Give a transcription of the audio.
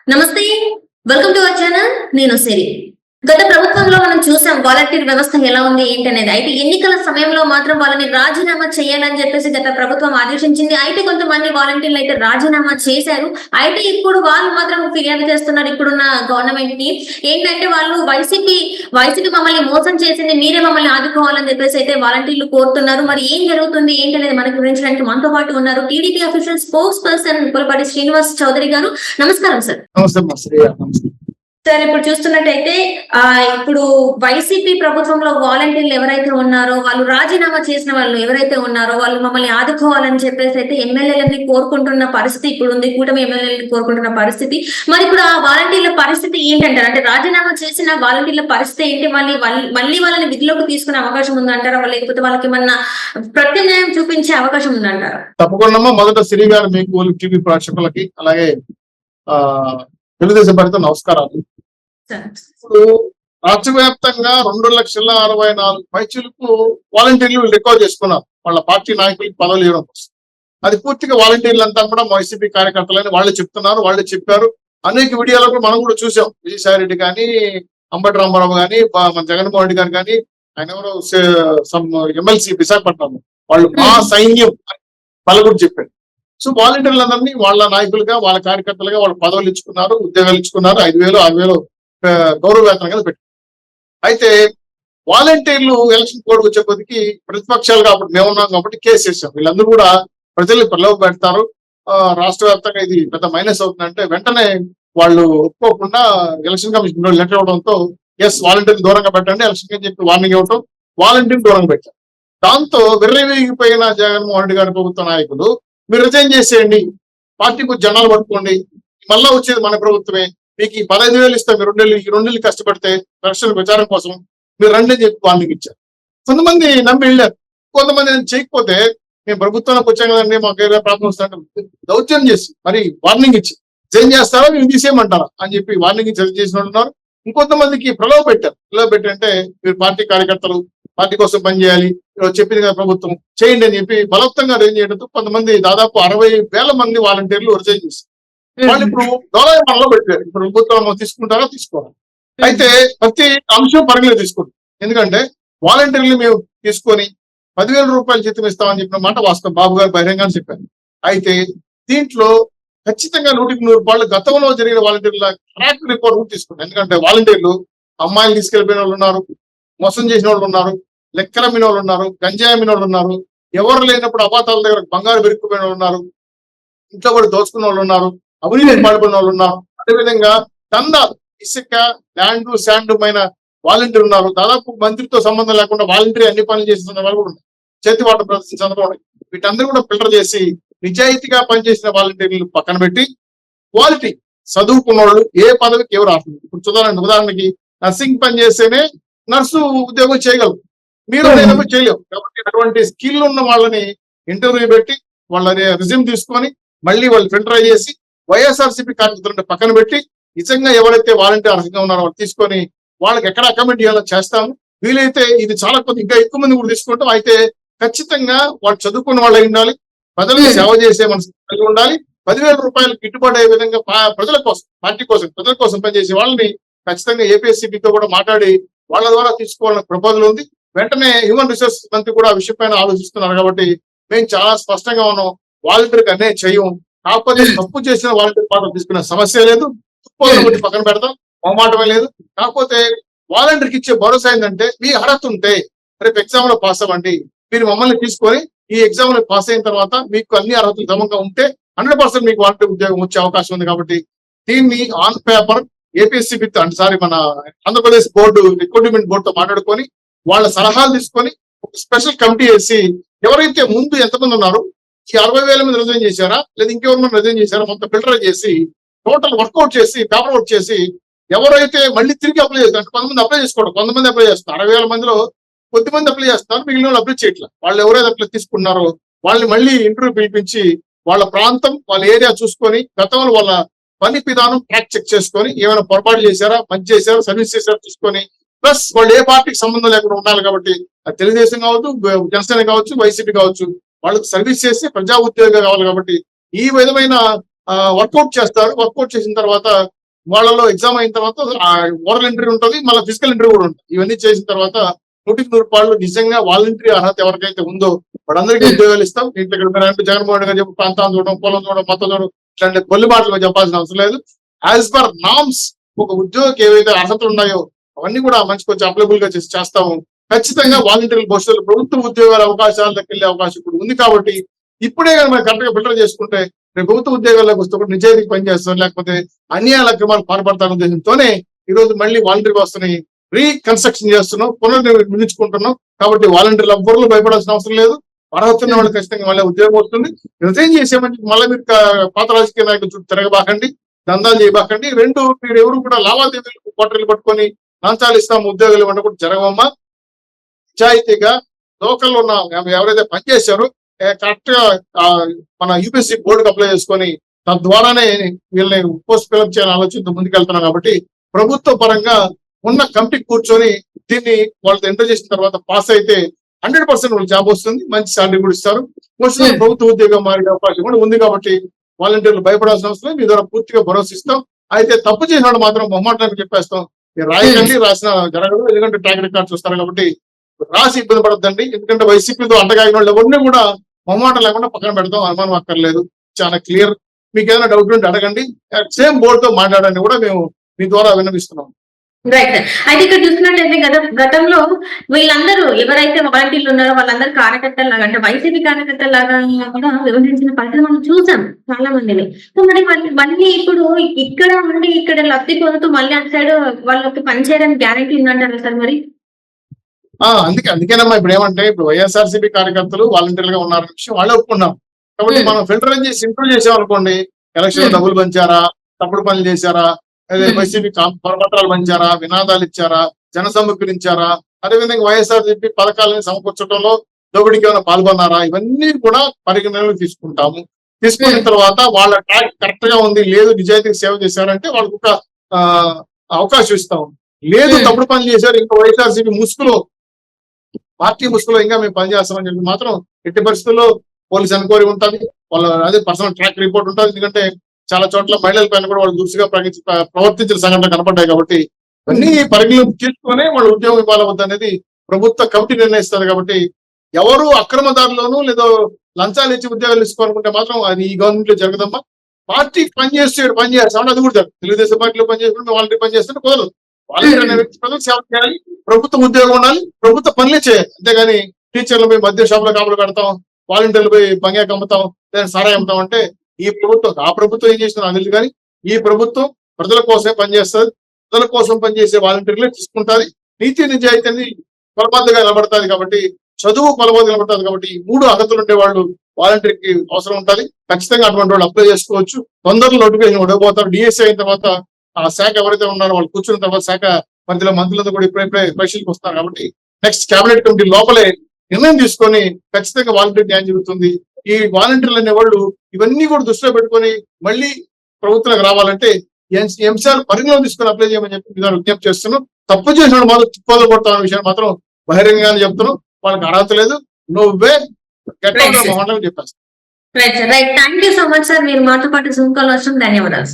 నమస్తే. Welcome to our channel. నేను సిరి. గత ప్రభుత్వంలో మనం చూసాం వాలంటీర్ వ్యవస్థ ఎలా ఉంది ఏంటనేది. అయితే ఎన్నికల సమయంలో మాత్రం వాళ్ళని రాజీనామా చేయాలని చెప్పేసి గత ప్రభుత్వం ఆదేశించింది. అయితే కొంతమంది వాలంటీర్లు అయితే రాజీనామా చేశారు. అయితే ఇప్పుడు వాళ్ళు మాత్రం ఫిర్యాదు చేస్తున్నారు ఇప్పుడున్న గవర్నమెంట్ కి. ఏంటంటే వాళ్ళు వైసీపీ మమ్మల్ని మోసం చేసింది, మీరే మమ్మల్ని ఆదుకోవాలని చెప్పేసి అయితే వాలంటీర్లు కోరుతున్నారు. మరి ఏం జరుగుతుంది ఏంటనేది మనకి వివరించడానికి మనతో పాటు ఉన్నారు TDP official spokesperson Pulapati Srinivas Chowdary garu. నమస్కారం సార్. సార్, ఇప్పుడు చూస్తున్నట్టయితే ఇప్పుడు వైసీపీ ప్రభుత్వంలో వాలంటీర్లు ఎవరైతే ఉన్నారో వాళ్ళు రాజీనామా చేసిన వాళ్ళు ఎవరైతే ఉన్నారో వాళ్ళు మమ్మల్ని ఆదుకోవాలని చెప్పేసి అయితే ఎమ్మెల్యేలని కోరుకుంటున్న పరిస్థితి ఇప్పుడు ఉంది. కూటమి ఎమ్మెల్యేలని కోరుకుంటున్న పరిస్థితి. మరి ఇప్పుడు ఆ వాలంటీర్ల పరిస్థితి ఏంటంటారు? అంటే రాజీనామా చేసిన వాలంటీర్ల పరిస్థితి ఏంటి? మళ్ళీ వాళ్ళని విధిలోకి తీసుకునే అవకాశం ఉందంటారా? లేకపోతే వాళ్ళకి ఏమన్నా ప్రత్యామ్నాయం చూపించే అవకాశం ఉందంటారా? తప్పకుండా. మొదట శ్రీ గారు మీకు టీవీ ప్రేక్షకులకి అలాగే తెలుగుదేశం పార్టీతో నమస్కారాలు. ఇప్పుడు రాష్ట్ర వ్యాప్తంగా 2,64,000 పైచులకు వాలంటీర్లు రికార్డ్ చేసుకున్నారు వాళ్ళ పార్టీ నాయకులకి పదవులు ఇవ్వడం కోసం. అది పూర్తిగా వాలంటీర్లంతా కూడా వైసీపీ కార్యకర్తలని వాళ్ళు చెప్తున్నారు, వాళ్ళు చెప్పారు. అనేక వీడియోలో కూడా మనం కూడా చూసాం. విజయసాయి రెడ్డి కానీ, అంబటి రామారావు కానీ, మన జగన్మోహన్ రెడ్డి గారు కానీ, ఆయన ఎవరో ఎమ్మెల్సీ విశాఖపట్నం వాళ్ళు మా సైన్యం వాళ్ళు కూడా చెప్పారు. సో వాలంటీర్లందరినీ వాళ్ళ నాయకులుగా, వాళ్ళ కార్యకర్తలుగా వాళ్ళ పదవులు ఇచ్చుకున్నారు, ఉద్యోగాలు ఇచ్చుకున్నారు, 5,000, 6,000 గౌరవ వేతనం కింద పెట్టారు. అయితే వాలంటీర్లు ఎలక్షన్ కోడ్ వచ్చే కొద్దికి ప్రతిపక్షాలు కాబట్టి మేమున్నాం కాబట్టి కేసు వేసాం. వీళ్ళందరూ కూడా ప్రజలు ప్రలోభ పెడతారు, రాష్ట్ర వ్యాప్తంగా ఇది పెద్ద మైనస్ అవుతుందంటే వెంటనే వాళ్ళు ఒప్పుకోకుండా ఎలక్షన్ కమిషన్ లెటర్ ఇవ్వడంతో ఎస్ వాలంటీర్ దూరంగా పెట్టండి ఎలక్షన్ అని చెప్పి వార్నింగ్ ఇవ్వడం, వాలంటీర్ దూరంగా పెట్టారు. దాంతో విర్రవీగిపోయిన జగన్మోహన్ రెడ్డి గారి ప్రభుత్వ నాయకులు మీరు రిజైన్ చేసేయండి, పార్టీకి జనాలు పట్టుకోండి, మళ్ళా వచ్చేది మన ప్రభుత్వమే, మీకు ఈ 15,000 ఇస్తాం, మీరు 2 నెలలు కష్టపడితే ఎలక్షన్ ప్రచారం కోసం మీరు రండి అని చెప్పి వార్నింగ్ ఇచ్చారు. కొంతమంది నమ్మి వెళ్ళారు, కొంతమంది చేయకపోతే మేము ప్రభుత్వానికి వచ్చాం కదండి మాకు ఏదైనా ప్రాబ్లం వస్తుందంటే దౌత్యం చేసి మరి వార్నింగ్ ఇచ్చి రిజైన్ చేస్తారా మేము తీసేయమంటారా అని చెప్పి వార్నింగ్ ఇచ్చి చేసిన వాళ్ళు ఉన్నారు. ఇంకొంతమందికి ప్రలోభ పెట్టి అంటే మీరు పార్టీ కార్యకర్తలు పార్టీ కోసం పనిచేయాలి, చెప్పింది కదా ప్రభుత్వం చేయండి అని చెప్పి బలవంతంగా రిజైన్ చేయడంతో కొంతమంది దాదాపు 60,000 మంది వాలంటీర్లు రిజైన్ చేశారు. వాళ్ళు ఇప్పుడు డోలాయమానంలో పెట్టారు. ఇప్పుడు ప్రభుత్వం తీసుకుంటారా తీసుకోవాలి. అయితే ప్రతి అంశం పరిగణలో తీసుకుంటాం. ఎందుకంటే వాలంటీర్లు మేము తీసుకొని 10,000 రూపాయలు జీతం ఇస్తామని చెప్పిన మాట వాస్తవం, బాబు గారు బహిరంగంగా చెప్పారు. అయితే దీంట్లో ఖచ్చితంగా 100% గతంలో జరిగిన వాలంటీర్ల ట్రాక్ రిపోర్ట్ కూడా తీసుకుంటాం. ఎందుకంటే వాలంటీర్లు అమ్మాయిలు తీసుకెళ్లిపోయిన వాళ్ళు ఉన్నారు, మోసం చేసిన వాళ్ళు ఉన్నారు, లెక్కల అమ్మిన వాళ్ళు ఉన్నారు, గంజాయి అమ్మిన వాళ్ళు ఉన్నారు, ఎవరు లేనప్పుడు అపాతాల దగ్గర బంగారు పెరుక్కుపోయిన వాళ్ళు ఉన్నారు, ఇంట్లో కూడా దోచుకున్న వాళ్ళు ఉన్నారు, అవినీతి పాల్పడిన వాళ్ళు ఉన్నారు. అదేవిధంగా దందాలు ఇసుక ల్యాండ్ శాండ్ పైన వాలంటీర్ ఉన్నారు. దాదాపు మంత్రితో సంబంధం లేకుండా వాలంటీర్ అన్ని పనులు చేస్తున్న వాళ్ళు కూడా ఉన్నారు, చేతివాట ప్రదర్శించడం. వీటందరూ కూడా ఫిల్టర్ చేసి నిజాయితీగా పనిచేసిన వాలంటీర్లు పక్కన పెట్టి క్వాలిటీ చదువుకున్న వాళ్ళు ఏ పదవికి ఎవరు ఆడుతుంది. ఇప్పుడు చూడాలండి, ఉదాహరణకి నర్సింగ్ పని చేస్తేనే నర్సు ఉద్యోగం చేయగలరు, మీరు నేనప్పుడు చేయలేము. కాబట్టి అటువంటి స్కిల్ ఉన్న వాళ్ళని ఇంటర్వ్యూ పెట్టి వాళ్ళ రిజ్యూమ్ తీసుకొని మళ్ళీ వాళ్ళు ఫిల్టర్ చేసి వైఎస్ఆర్సీపీ కార్యకర్తలను పక్కన పెట్టి నిజంగా ఎవరైతే వాలంటీర్ అర్హంగా ఉన్నారో వాళ్ళు తీసుకొని వాళ్ళకి ఎక్కడ అకామిడేట్ చేయాలో చేస్తాము. వీలైతే ఇది చాలా ఇంకా ఎక్కువ మంది కూడా తీసుకుంటాం. అయితే ఖచ్చితంగా వాళ్ళు చదువుకున్న వాళ్ళు అయి ఉండాలి, ప్రజలకు సేవ చేసే మనసు కలిగి ఉండాలి, 10,000 రూపాయలు గిట్టుబాటు అయ్యే విధంగా ప్రజల కోసం, పార్టీ కోసం, ప్రజల కోసం పనిచేసే వాళ్ళని ఖచ్చితంగా ఏపీఎస్సీబీతో కూడా మాట్లాడి వాళ్ళ ద్వారా తీసుకోవాలని ప్రపోజల్ ఉంది. వెంటనే హ్యూమన్ రిసోర్సెస్ మంత్రి కూడా ఆ విషయం పైన ఆలోచిస్తున్నారు. కాబట్టి మేము చాలా స్పష్టంగా ఉన్నాం, వాలంటీర్కి అన్యాయం చేయం. కాకపోతే తప్పు చేసిన వాలంటీర్ పాత్ర తీసుకునే సమస్య లేదు, తుప్పు పక్కన పెడతాం, మొహమాటమే లేదు. కాకపోతే వాలంటీర్కి ఇచ్చే భరోసా ఏంటంటే మీ అర్హత ఉంటే రేపు ఎగ్జామ్ లో పాస్ అవ్వండి, మీరు మమ్మల్ని తీసుకొని ఈ ఎగ్జామ్ లో పాస్ అయిన తర్వాత మీకు అన్ని అర్హతలు క్రమంగా ఉంటే 100% మీకు వాలంటీర్ ఉద్యోగం వచ్చే అవకాశం ఉంది. కాబట్టి దీన్ని ఆన్ పేపర్ ఏపీఎస్సీబీ మన ఆంధ్రప్రదేశ్ బోర్డు రిక్రూట్మెంట్ బోర్డుతో మాట్లాడుకొని వాళ్ళ సలహాలు తీసుకొని ఒక స్పెషల్ కమిటీ వేసి ఎవరైతే ముందు ఎంతమంది ఉన్నారు, ఈ 60,000 మంది రిజైన్ చేశారా లేదా ఇంకెవరు రిజైన్ చేశారా మొత్తం ఫిల్టర్ చేసి టోటల్ వర్కౌట్ చేసి పేపర్ వర్క్ చేసి ఎవరైతే మళ్ళీ తిరిగి అప్లై చేస్తారు, కొంతమంది అప్లై చేసుకోవడం, కొంతమంది అప్లై చేస్తారు, 60,000 మందిలో కొద్దిమంది అప్లై చేస్తారు, మిగిలిన వాళ్ళు అప్లై చేయట్లేదు. వాళ్ళు ఎవరైతే అప్లై తీసుకున్నారో వాళ్ళని మళ్ళీ ఇంటర్వ్యూ పిలిపించి వాళ్ళ ప్రాంతం వాళ్ళ ఏరియా చూసుకొని గతంలో వాళ్ళ పని విధానం ట్రాక్ చెక్ చేసుకొని ఏమైనా పొరపాటు చేశారా, మంచి చేశారా, సర్వీస్ చేశారా చూసుకొని, ప్లస్ వాళ్ళు ఏ పార్టీకి సంబంధం లేకుండా ఉండాలి. కాబట్టి తెలుగుదేశం కావచ్చు, జనసేన కావచ్చు, వైసీపీ కావచ్చు, వాళ్ళకి సర్వీస్ చేసి ప్రజా ఉద్యోగం కావాలి. కాబట్టి ఈ విధమైన వర్కౌట్ చేస్తారు. వర్కౌట్ చేసిన తర్వాత వాళ్ళలో ఎగ్జామ్ అయిన తర్వాత ఓరల్ ఇంటర్వ్యూ ఉంటుంది, మళ్ళీ ఫిజికల్ ఇంటర్వ్యూ కూడా ఉంటుంది. ఇవన్నీ చేసిన తర్వాత 100% నిజంగా వాలంటరీ అర్హత ఎవరికైతే ఉందో వాళ్ళందరికీ ఉద్యోగాలు ఇస్తాం. ఇంట్లో జగన్మోహన్ రెడ్డి గారు చెప్పి ప్రాంతాన్ని చూడడం, పొలం చూడడం, మొత్తం చూడడం, ఇట్లాంటి కొల్లి మాటలు చెప్పాల్సిన అవసరం లేదు. యాజ్ పర్ నామ్స్ ఒక ఉద్యోగికి ఏవైతే అర్హతలు ఉన్నాయో అవన్నీ కూడా మంచి కొంచెం అప్లైబుల్ గా చేస్తాము. ఖచ్చితంగా వాలంటీర్ల భవిష్యత్తులో ప్రభుత్వ ఉద్యోగాల అవకాశాలకు వెళ్ళే అవకాశం ఇప్పుడు ఉంది. కాబట్టి ఇప్పుడే కానీ మనం కరెక్ట్ గా ఫిల్టర్ చేసుకుంటే రేపు ప్రభుత్వ ఉద్యోగాల్లోకి వస్తే కూడా నిజాయితీకి పనిచేస్తాం, లేకపోతే అన్యాయాల అక్రమాలు పాల్పడతారు ఉద్దేశంతోనే ఈ రోజు మళ్ళీ వాలంటీర్ వ్యవస్థని రీకన్స్ట్రక్షన్ చేస్తున్నాం, పునర్నిర్మించుకుంటున్నాం. కాబట్టి వాలంటీర్లు ఎవ్వరూ భయపడాల్సిన అవసరం లేదు. అర్హత ఉన్న వాళ్ళు ఖచ్చితంగా మళ్ళీ ఉద్యోగం వస్తుంది. రిజైన్ చేసేమని మళ్ళీ మీరు పాత రాజకీయ నాయకులు చుట్టూ తిరగబాకండి, దందాలు చేయబాకండి. మీరు ఎవరు కూడా లావాదేవీలు కోటరీలు పట్టుకొని లంచాలు ఇస్తాం ఉద్యోగాలు ఇవ్వడం కూడా జరగవమ్మా. నిజాయితీగా లోకల్లో ఉన్న ఎవరైతే పనిచేశారో కరెక్ట్ గా మన యూపీఎస్సీ బోర్డుకి అప్లై చేసుకొని తద్వారానే వీళ్ళని పోస్ట్ ఫిల్అప్ చేయాలని ఆలోచనతో ముందుకెళ్తున్నాం. కాబట్టి ప్రభుత్వ పరంగా ఉన్న కమిటీ కూర్చొని దీన్ని వాళ్ళతో ఎంటర్ చేసిన తర్వాత పాస్ అయితే 100% వాళ్ళు జాబ్ వస్తుంది, మంచి శాలరీ కూడా ఇస్తారు. ప్రభుత్వ ఉద్యోగం మారే అవకాశం కూడా ఉంది. కాబట్టి వాలంటీర్లు భయపడాల్సిన అవసరం లేదు. మీ ద్వారా పూర్తిగా భరోసా ఇస్తాం. అయితే తప్పు చేసిన వాళ్ళు మాత్రం మొహమాటానికి చెప్పేస్తాం, రాయకండి, రాసిన జరగదు, ఎందుకంటే ట్రాక్ రికార్డ్స్ వస్తారు. కాబట్టి రాసి ఇబ్బంది పడద్దండి. ఎందుకంటే వైసీపీతో అంటగాగిన వాళ్ళు ఎవరిని కూడా మొహమాటం లేకుండా పక్కన పెడతాం, అనుమానం అక్కర్లేదు. చాలా క్లియర్. మీకు ఏదైనా డౌట్ ఉంటే అడగండి. సేమ్ బోర్డుతో మాట్లాడండి కూడా మేము మీ ద్వారా విన్నవిస్తున్నాం. రైట్. అయితే ఇక్కడ చూసినట్టయితే గతంలో వీళ్ళందరూ ఎవరైతే వాలంటీర్లు ఉన్నారో వాళ్ళందరూ కార్యకర్తలు లాగా, అంటే వైసీపీ కార్యకర్తల లాగా కూడా వ్యవహరించిన పరిస్థితి మనం చూసాం చాలా మందిని. సో మరి మళ్ళీ ఇప్పుడు ఇక్కడ ఉండి ఇక్కడ లబ్ధి పొందుతూ మళ్ళీ అటు సైడ్ వాళ్ళకి పనిచేయడానికి గ్యారెంటీ ఉందంటారా సార్ మరి? అందుకేనమ్మా ఇప్పుడు ఏమంటే ఇప్పుడు వైఎస్ఆర్సీపీ కార్యకర్తలు వాలంటీర్లుగా ఉన్నారనే విషయం వాళ్ళే ఒప్పుకున్నాం. కాబట్టి మనం ఫిల్టర్ చేసి ఇంప్రూవ్ చేసాం అనుకోండి, ఎలక్షన్ డబ్బులు పంచారా, తప్పుడు పనులు చేశారా, వైసీపీ పరపత్రాలు పంచారా, వినాదాలు ఇచ్చారా, జన సమీకరించారా, అదేవిధంగా వైఎస్ఆర్సీపీ పథకాలను సమకూర్చడంలో దోపిడీకి ఏమైనా పాల్గొన్నారా, ఇవన్నీ కూడా పరిగణనలోకి తీసుకుంటాము. తీసుకున్న తర్వాత వాళ్ళ ట్రాక్ కరెక్ట్ గా ఉంది, లేదు నిజాయితీకి సేవ చేశారంటే వాళ్ళకు ఒక అవకాశం ఇస్తాం. లేదు తప్పుడు పనులు చేశారు, ఇంకా వైఎస్ఆర్సీపీ పార్టీ ముసుగులో ఇంకా మేము పనిచేస్తామని చెప్పి మాత్రం ఎట్టి పరిస్థితుల్లో పోలీస్ ఎన్క్వైరీ ఉంటుంది, వాళ్ళ అదే పర్సనల్ ట్రాక్ రిపోర్ట్ ఉంటుంది. ఎందుకంటే చాలా చోట్ల మహిళల పైన కూడా వాళ్ళు దురుసుగా ప్రవర్తించిన సంఘటనలు కనపడ్డాయి. కాబట్టి అన్ని పరిగణలోకి తీసుకునే వాళ్ళు ఉద్యోగం ఇవ్వాలవద్దు అనేది ప్రభుత్వ కమిటీ నిర్ణయిస్తారు. కాబట్టి ఎవరు అక్రమదారులను లేదా లంచాలు ఇచ్చి ఉద్యోగాలు తీసుకోవాలనుకుంటే మాత్రం అది ఈ గవర్నమెంట్ లో జరగదమ్మా. పార్టీ పనిచేస్తాం అది కూడా జరుగుతుంది. తెలుగుదేశం పార్టీలో పనిచేసుకుంటే వాలంటీర్ పనిచేస్తుంటే కుదరదు. వాలంటీర్ అనే వ్యక్తి ప్రజలకు సేవ చేయాలి, ప్రభుత్వం ఉద్యోగం ఉండాలి, ప్రభుత్వ పనులే చేయాలి. అంతేగాని టీచర్లు పోయి మధ్య షాపులో కాపులు పెడతాం, వాలంటీర్లు పోయి బంగాకి అమ్ముతాం, లేదా సారాయి అమ్ముతాం అంటే ఈ ప్రభుత్వం ఆ ప్రభుత్వం ఏం చేస్తుందో నాకు తెలియదు. కానీ ఈ ప్రభుత్వం ప్రజల కోసమే పనిచేస్తుంది. ప్రజల కోసం పనిచేసే వాలంటీర్లే తీసుకుంటారు. నీతి నిజాయితీని కొలబద్దగా నిలబడతాది. కాబట్టి చదువు కొలబద్ద నిలబడతాది. కాబట్టి ఈ 3 అర్హతలు ఉండే వాళ్ళు వాలంటీర్కి అవసరం ఉంటుంది. ఖచ్చితంగా అటువంటి వాళ్ళు అప్లై చేసుకోవచ్చు. తొందరలో నోటిఫికేషన్ ఇవ్వబోతారు. డిఎస్సీ అయిన తర్వాత ఆ శాఖ ఎవరైతే ఉన్నారో వాళ్ళు కూర్చున్న తర్వాత శాఖ మంత్రులతో కూడా ఇప్పుడే పరిశీలికి వస్తారు. కాబట్టి నెక్స్ట్ కేబినెట్ కమిటీ లోపలే నిర్ణయం తీసుకొని ఖచ్చితంగా వాలంటీర్ న్యాయం జరుగుతుంది. ఈ వాలంటీర్లు అనేవాళ్ళు ఇవన్నీ కూడా దృష్టిలో పెట్టుకొని మళ్ళీ ప్రభుత్వానికి రావాలంటే ఈ అంశాలు పరిగణలో తీసుకొని అప్లై చేయమని చెప్పి విజ్ఞప్తి చేస్తున్నాం. తప్పు చేసిన మాత్రం తిప్పాలు కొడతామనే విషయాన్ని మాత్రం బహిరంగంగానే చెప్తున్నాం. వాళ్ళకి అర్హత లేదు, నో వే గెట్ అవుట్ చెప్పేస్తాం. Right. Thank you so much sir, మీరు మాతో పాటు జూమ్ కాల్ వచ్చాం. ధన్యవాదాలు.